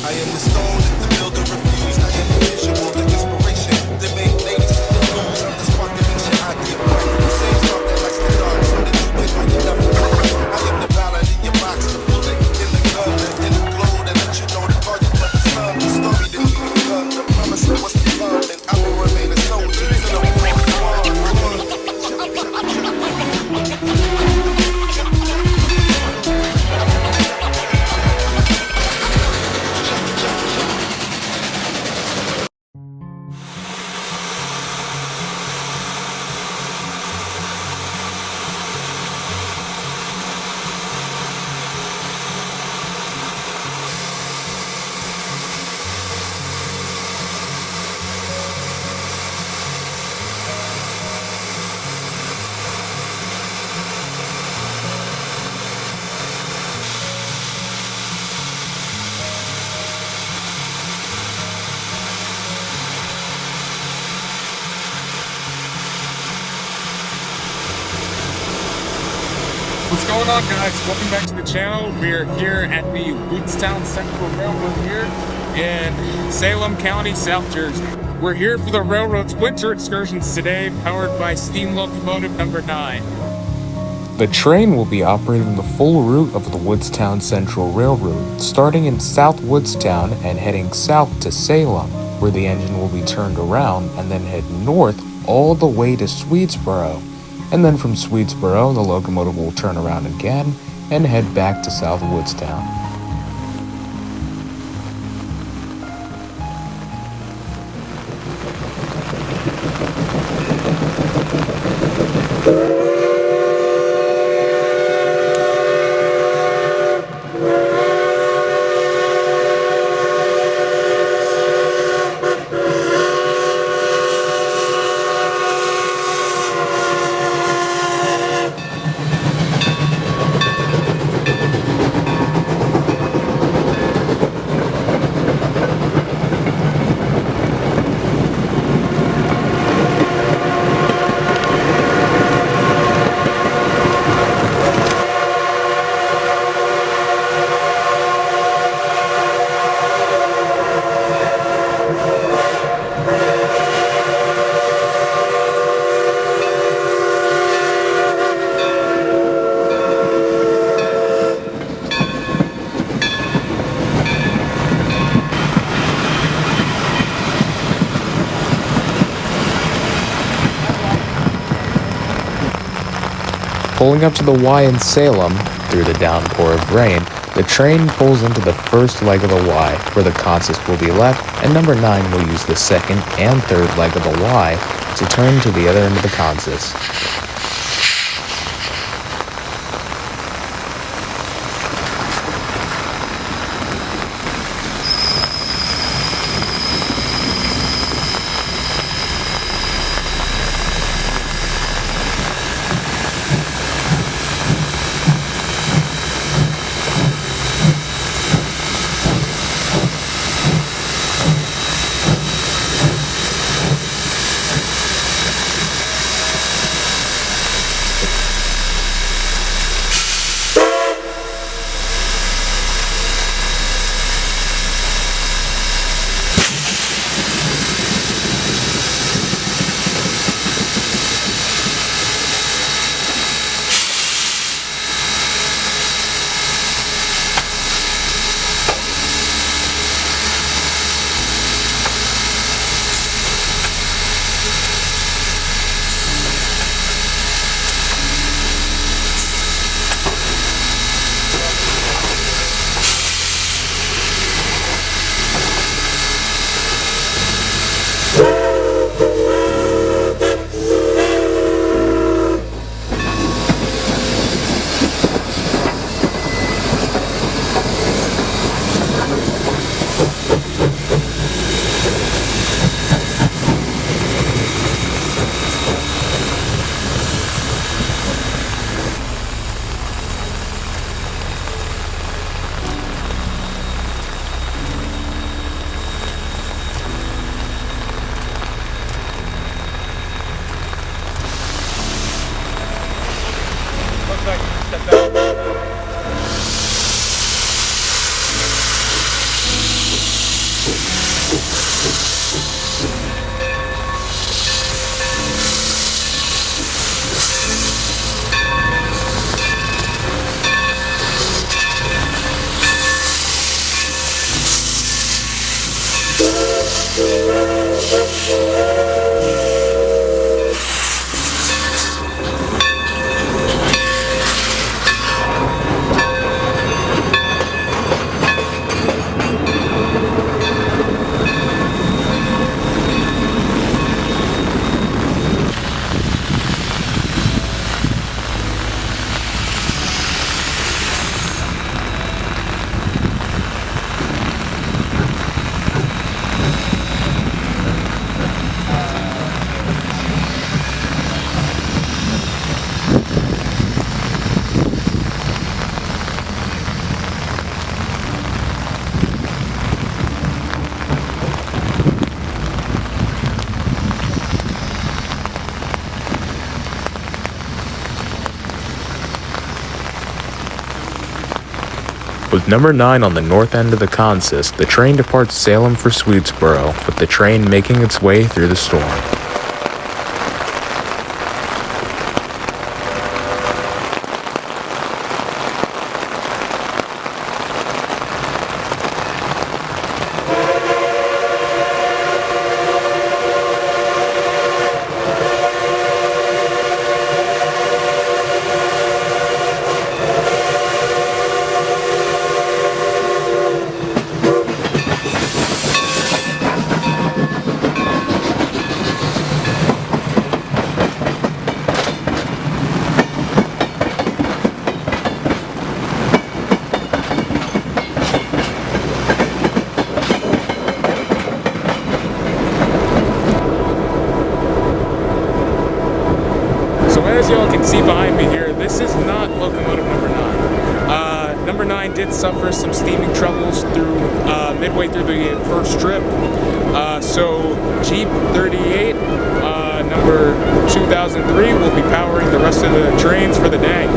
I am the stone that the builder refused. I am the visual, the inspiration. They make ladies see the blues. I'm the spark that makes your idea bright. The same spark that lights the dark so that you can find your left and right. I am the ballad in your box, the bullet in the gun, in the glow that lets you know the target of the sun. The story that we begun, the promise of what's to come, and I will remain a soldier till the war is won. What's going on, guys? Welcome back to the channel. We're here at the Woodstown Central Railroad here in Salem County, South Jersey. We're here for the railroad's winter excursions today, powered by steam locomotive number 9. The train will be operating the full route of the Woodstown Central Railroad, starting in South Woodstown and heading south to Salem, where the engine will be turned around and then head north all the way to Swedesboro. And then from Swedesboro, the locomotive will turn around again and head back to South Woodstown. Pulling up to the Wye in Salem, through the downpour of rain, the train pulls into the first leg of the Wye, where the consist will be left, and number 9 will use the second and third leg of the Wye to turn to the other end of the consist. With number 9 on the north end of the consist, the train departs Salem for Swedesboro, with the train making its way through the storm. As y'all can see behind me here, this is not locomotive number 9. Number 9 did suffer some steaming troubles through midway through the first trip. So Jeep 38, number 2003, will be powering the rest of the trains for the day.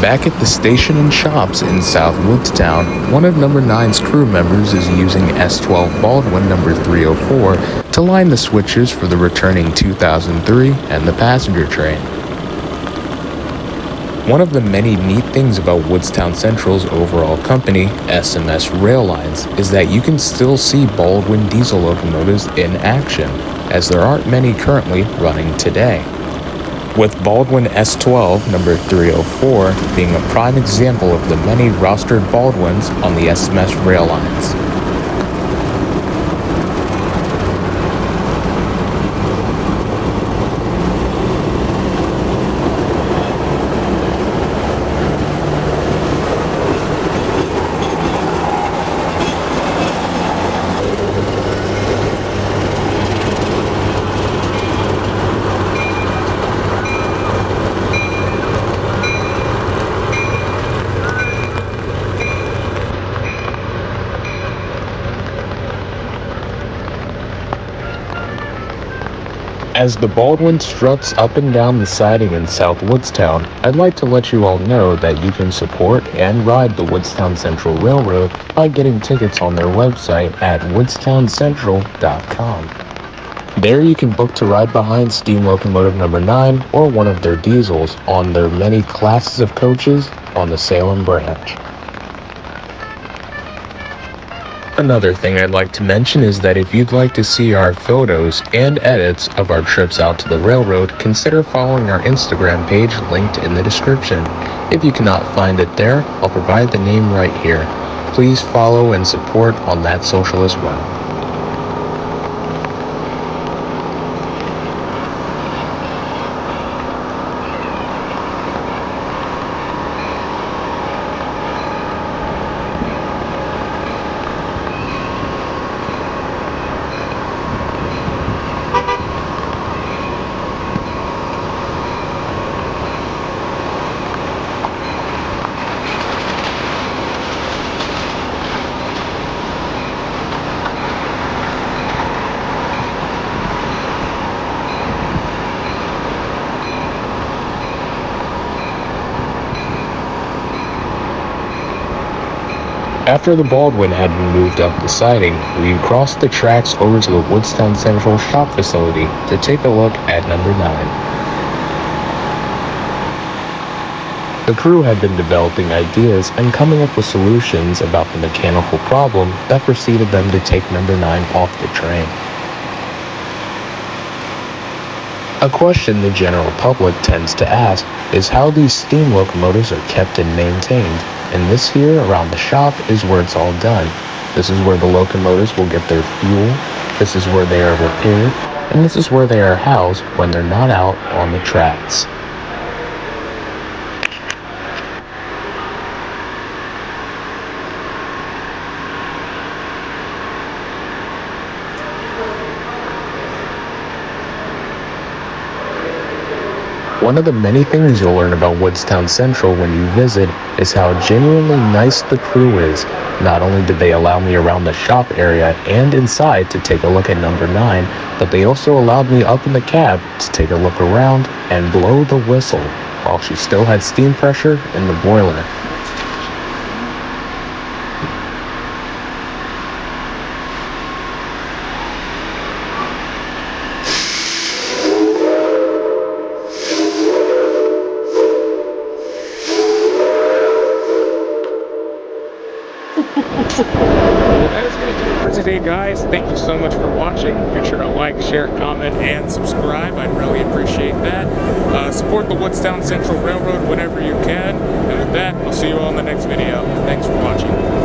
Back at the station and shops in South Woodstown, one of number 9's crew members is using S12 Baldwin number 304 to line the switches for the returning 2003 and the passenger train. One of the many neat things about Woodstown Central's overall company, SMS Rail Lines, is that you can still see Baldwin diesel locomotives in action, as there aren't many currently running today, with Baldwin S12 number 304 being a prime example of the many rostered Baldwins on the SMS rail lines. As the Baldwin struts up and down the siding in South Woodstown, I'd like to let you all know that you can support and ride the Woodstown Central Railroad by getting tickets on their website at woodstowncentral.com. There you can book to ride behind steam locomotive number 9 or one of their diesels on their many classes of coaches on the Salem branch. Another thing I'd like to mention is that if you'd like to see our photos and edits of our trips out to the railroad, consider following our Instagram page linked in the description. If you cannot find it there, I'll provide the name right here. Please follow and support on that social as well. After the Baldwin had been moved up the siding, we crossed the tracks over to the Woodstown Central shop facility to take a look at number 9. The crew had been developing ideas and coming up with solutions about the mechanical problem that preceded them to take number 9 off the train. A question the general public tends to ask is how these steam locomotives are kept and maintained, and this here around the shop is where it's all done. This is where the locomotives will get their fuel, this is where they are repaired, and this is where they are housed when they're not out on the tracks. One of the many things you'll learn about Woodstown Central when you visit is how genuinely nice the crew is. Not only did they allow me around the shop area and inside to take a look at number 9, but they also allowed me up in the cab to take a look around and blow the whistle while she still had steam pressure in the boiler. Well, that is going to do it for today, guys. Thank you so much for watching. Make sure to like, share, comment, and subscribe. I'd really appreciate that. Support the Woodstown Central Railroad whenever you can. And with that, I'll see you all in the next video. Thanks for watching.